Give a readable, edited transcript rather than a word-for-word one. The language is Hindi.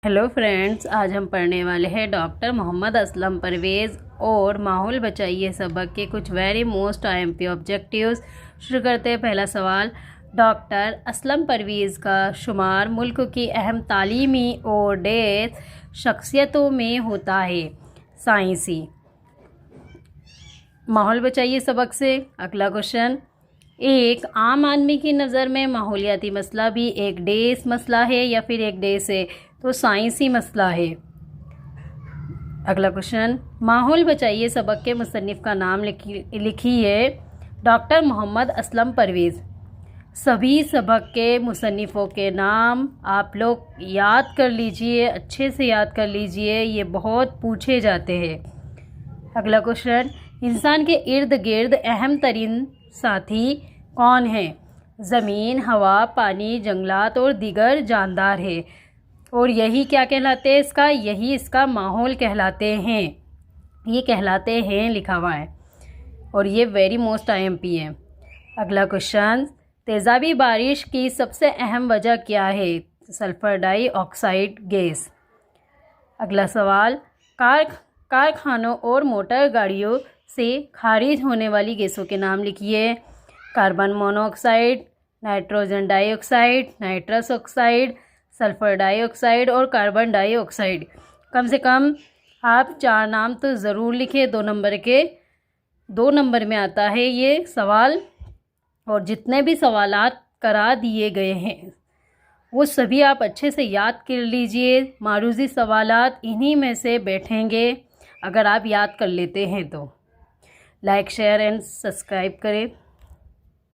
हेलो फ्रेंड्स, आज हम पढ़ने वाले हैं डॉक्टर मोहम्मद असलम परवेज़ और माहौल बचाइए सबक के कुछ वेरी मोस्ट IMP ऑब्जेक्टिव्स। शुरू करते हैं। पहला सवाल, डॉक्टर असलम परवेज़ का शुमार मुल्क की अहम तालीमी और डेथ शख्सियतों में होता है। साइंसी। माहौल बचाइए सबक से अगला क्वेश्चन, एक आम आदमी की नज़र में माहौलियाती मसला भी एक डेस मसला है या फिर एक डेस है? तो साइंसी मसला है। अगला क्वेश्चन, माहौल बचाइए सबक के मुसन्निफ़ का नाम लिखिए। डॉक्टर मोहम्मद असलम परवेज़। सभी सबक के मुसन्निफ़ों के नाम आप लोग याद कर लीजिए, अच्छे से याद कर लीजिए, ये बहुत पूछे जाते हैं। अगला क्वेश्चन, इंसान के इर्द गिर्द अहम तरीन साथी कौन है? ज़मीन, हवा, पानी, जंगलात और दीगर जानदार है। और यही क्या कहलाते हैं? यही इसका माहौल कहलाते हैं। ये कहलाते हैं लिखा हुआ है और ये वेरी मोस्ट IMP है। अगला क्वेश्चन, तेज़ाबी बारिश की सबसे अहम वजह क्या है? Sulphur dioxide gas. अगला सवाल, कारखानों और मोटर गाड़ियों से खारिज होने वाली गैसों के नाम लिखिए। Carbon monoxide, nitrogen dioxide, nitrous oxide, sulphur dioxide और कार्बन डाइऑक्साइड। कम से कम आप 4 नाम तो ज़रूर लिखें। 2 नंबर के 2 नंबर में आता है ये सवाल। और जितने भी सवालात करा दिए गए हैं वो सभी आप अच्छे से याद कर लीजिए। मारूज़ी सवालात इन्हीं में से बैठेंगे अगर आप याद कर लेते हैं तो। लाइक, शेयर एंड सब्सक्राइब करें।